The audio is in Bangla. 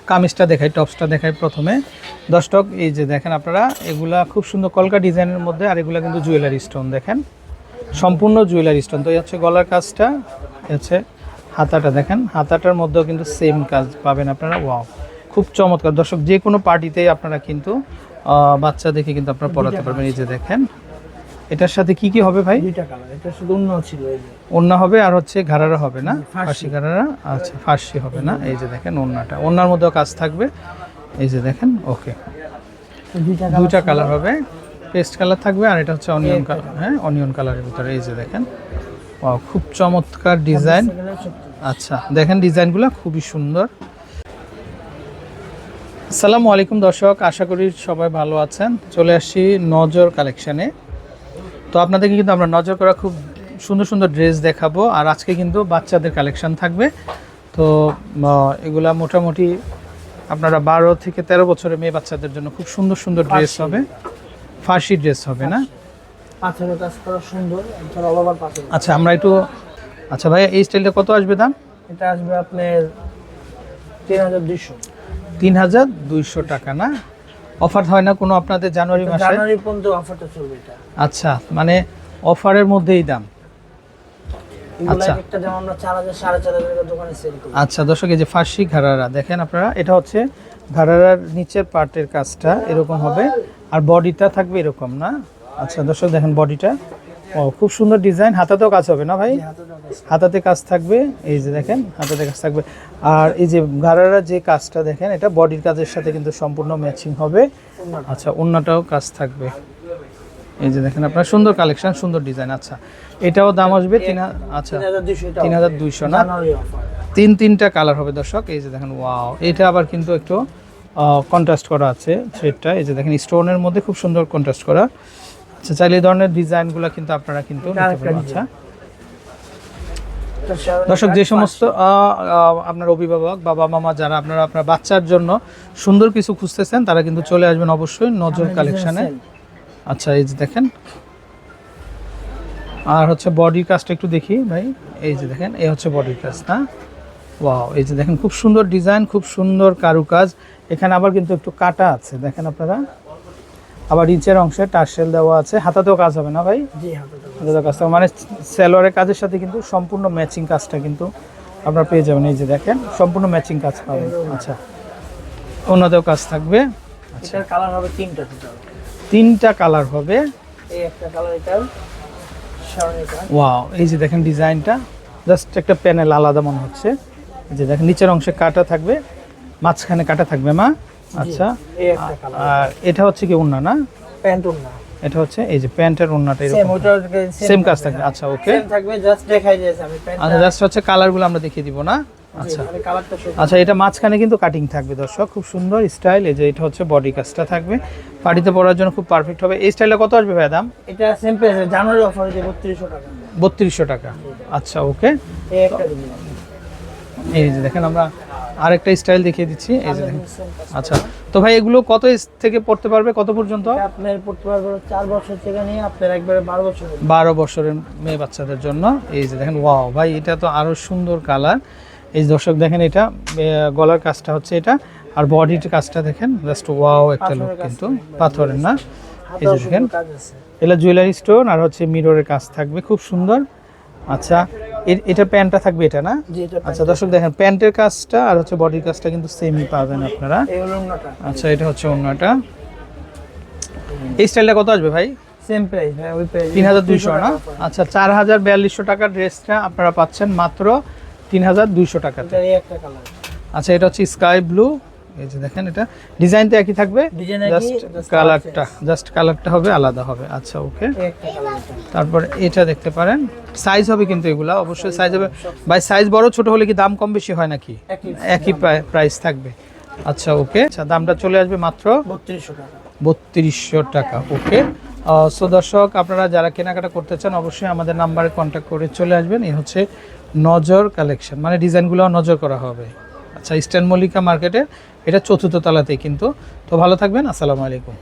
কামিজটা দেখাই, টপসটা দেখাই প্রথমে। দর্শক এই যে দেখেন আপনারা, এগুলা খুব সুন্দর কলকা ডিজাইনের মধ্যে, আর এগুলা কিন্তু জুয়েলারি স্টোন, দেখেন সম্পূর্ণ জুয়েলারি স্টোন। তো এই হচ্ছে গলার কাজটা, হচ্ছে হাতাটা, দেখেন হাতাটার মধ্যেও কিন্তু সেম কাজ পাবেন আপনারা। ওয়াও, খুব চমৎকার দর্শক, যে কোনো পার্টিতেই আপনারা কিন্তু বাচ্চা দেখে কিন্তু আপনারা পরাতে পারবেন। এই যে দেখেন, এটার সাথে কি কি হবে ভাই? দুইটা কালার, এটা শুধু ওন্না ছিল, এই যে ওন্না হবে আর হচ্ছে ঘাড়ারা হবে না, ফার্সি ঘাড়ারা, আচ্ছা ফার্সি হবে না। এই যে দেখেন ওন্নাটা, ওন্নার মধ্যেও কাজ থাকবে। এই যে দেখেন, ওকে দুইটা কালার হবে, পেস্ট কালার থাকবে আর এটা হচ্ছে অনিয়ন কালার, হ্যাঁ অনিয়ন কালারের ভিতরে। এই যে দেখেন, ওয়াও খুব চমৎকার ডিজাইন। আচ্ছা দেখেন ডিজাইনগুলো খুবই সুন্দর। আসসালামু আলাইকুম দর্শক, আশা করি সবাই ভালো আছেন। চলে আসছি নজর কালেকশানে। তো আপনাদেরকে কিন্তু আমরা নজর করা খুব সুন্দর সুন্দর ড্রেস দেখাবো, আর আজকে কিন্তু বাচ্চাদের কালেকশন থাকবে। তো এগুলা মোটামুটি আপনারা 12 থেকে 13 বছরের মেয়ে বাচ্চাদের জন্য খুব সুন্দর সুন্দর ড্রেস হবে, ফার্সি ড্রেস হবে না, পাথরের কাজ করা সুন্দর, একদম অল ওভার পাথর। আচ্ছা আমরা একটু, আচ্ছা ভাইয়া এই স্টাইলটা কত আসবে দাম? এটা আসবে আপনার 3200। 3200 টাকা না? অফার হয় না কোনো আপনাদের জানুয়ারি মাসে? জানুয়ারি পর্যন্ত অফারটা চলবে এটা। আচ্ছা মানে অফারের মধ্যেই দাম। আচ্ছা, একটা যেমন আমরা 4000 4500 টাকা দোকানে সেল করি। আচ্ছা দর্শক, এই যে ফার্সি ঘাড়ারা দেখেন আপনারা, এটা হচ্ছে ঘাড়ারার নিচের পার্টের কাজটা এরকম হবে, আর বডিটা থাকবে এরকম না। আচ্ছা দর্শক দেখেন বডিটা, ও খুব সুন্দর ডিজাইন। হাতাতেও কাজ হবে না ভাই? হাতাতে কাজ থাকবে, এই যে দেখেন হাতাতে কাজ থাকবে। আর এই যে ঘাড়ারার যে কাজটা দেখেন, এটা বডির কাজের সাথে কিন্তু সম্পূর্ণ ম্যাচিং হবে। আচ্ছা ওন্নাটাও কাজ থাকবে। এই যে দেখেন আপনার সুন্দর কালেকশন, সুন্দর ডিজাইন। আচ্ছা এটাও দাম আসবে 3200 না? তিনটা কালার হবে দর্শক। এই যে দেখেন, ওয়াও এটা আবার কিন্তু একটু কন্ট্রাস্ট করা আছে থ্রেডটা। এই যে দেখেন স্টোনের মধ্যে খুব সুন্দর কন্ট্রাস্ট করা। আচ্ছা চাইলে এই ধরনের ডিজাইনগুলো কিন্তু আপনারা কিন্তু নিতে পারেন। আচ্ছা দর্শক, যে সমস্ত আপনার অভিভাবক বাবা মামা যারা আপনারা আপনার বাচ্চার জন্য সুন্দর কিছু খুঁজতেছেন, তারা কিন্তু চলে আসবেন অবশ্যই নজর কালেকশনে। আচ্ছা এই যে দেখেন, আর হচ্ছে বডির কাজটা একটু দেখি ভাই। এই যে দেখেন, এই হচ্ছে বডির কাজ না? ওয়াও, এই যে দেখেন খুব সুন্দর ডিজাইন, খুব সুন্দর কারুকাজ। এখানে আবার কিন্তু একটু কাটা আছে দেখেন আপনারা, আবার নিচের অংশে টার্সেল দেওয়া আছে। হাতাতেও কাজ হবে না ভাই? জি, হাতাতেও কাজ হবে, মানে সালোয়ারের কাজের সাথে কিন্তু সম্পূর্ণ ম্যাচিং কাজটা কিন্তু আপনারা পেয়ে যাবেন। এই যে দেখেন সম্পূর্ণ ম্যাচিং কাজ পাবেন। আচ্ছা অন্যতেও কাজ থাকবে। আচ্ছা এটার কালার হবে তিনটা কালার হবে। এই একটা কালার, এটার শাড়িটা। ওয়াও, এই যে দেখেন ডিজাইনটা, জাস্ট একটা প্যানেল আলাদা মনে হচ্ছে। এই যে দেখেন নিচের অংশে কাটা থাকবে, মাঝখানে কাটা থাকবে মা। আচ্ছা এই একটা কালার। আর এটা হচ্ছে কি ওন্না না? প্যান্ট ওন্না। এটা হচ্ছে এই যে প্যান্টের ওন্নাটা সেম, এরকম ওটার সেম কাজ থাকবে। আচ্ছা ওকে, সেম থাকবে, জাস্ট দেখাই যাচ্ছে আমি প্যান্ট। আচ্ছা জাস্ট হচ্ছে কালারগুলো আমরা দেখিয়ে দিব না? আচ্ছা আমি কালারটা শুধু। আচ্ছা এটা মাঝখানে কিন্তু কাটিং থাকবে দর্শক, খুব সুন্দর স্টাইল। এই যে এটা হচ্ছে বডি কাজটা থাকবে, পার্টিতে পরার জন্য খুব পারফেক্ট হবে। এই স্টাইলটা কত আসবে ভাই দাম? এটা সেম প্রাইস, জানুয়ারি অফার দিয়ে 3200 টাকা। 3200 টাকা। আচ্ছা ওকে, এই একটা দিন। এই যে দেখেন আমরা আরেকটা স্টাইল দেখিয়ে দিচ্ছি। এই যে দেখেন, আচ্ছা তো ভাই এগুলো কত থেকে পড়তে পারবে, কত পর্যন্ত? আপনার পড়তে পারবে 4 বছর থেকে নিয়ে আপনার একবারে 12 বছর। 12 বছরের মেয়ে বাচ্চাদের জন্য। এই যে দেখেন, ওয়াও ভাই এটা তো আরো সুন্দর কালার। এই দর্শক দেখেন, এটা গলার কাজটা হচ্ছে এটা, আর বডির কাজটা দেখেন, জাস্ট ওয়াও একটা লুক কিন্তু পাথরের না? এই যে দেখেন এটা জুয়েলারি স্টোন আর হচ্ছে মিররের কাজ থাকবে, খুব সুন্দর। আচ্ছা এটা প্যান্টটা থাকবে এটা না? আচ্ছা দর্শক দেখেন প্যান্টের কাজটা আর হচ্ছে বডির কাজটা কিন্তু সেমই পাবেন আপনারা। আচ্ছা এটা হচ্ছে ওন্নাটা। এই স্টাইলটা কত আসবে ভাই? সেম প্রাইস ভাই, ওই প্রাইস 3200 না? আচ্ছা 4200 টাকার ড্রেসটা আপনারা পাচ্ছেন মাত্র 3200 টাকাতে। এই একটা কালার। আচ্ছা এটা হচ্ছে স্কাই ব্লু। এই যে দেখেন এটা ডিজাইন তো একই থাকবে, জাস্ট কালারটা হবে আলাদা হবে। আচ্ছা ওকে, তারপর এটা দেখতে পারেন। সাইজ হবে কিন্তু এগুলা অবশ্যই সাইজ হবে ভাই। সাইজ বড় ছোট হলে কি দাম কম বেশি হয় নাকি? একই প্রাইস থাকবে। আচ্ছা ওকে, আচ্ছা দামটা চলে আসবে মাত্র 3200 টাকা। ওকে সো দর্শক, আপনারা যারা কেনাকাটা করতে চান অবশ্যই আমাদের নাম্বারে কন্ট্যাক্ট করে চলে আসবেন। এই হচ্ছে নজর কালেকশন, মানে ডিজাইনগুলো নজর করা হবে। আচ্ছা ইস্টার্ন মল্লিকা মার্কেটের এটা 4th তলাতেই কিন্তু। তো ভালো থাকবেন, আসসালামু আলাইকুম।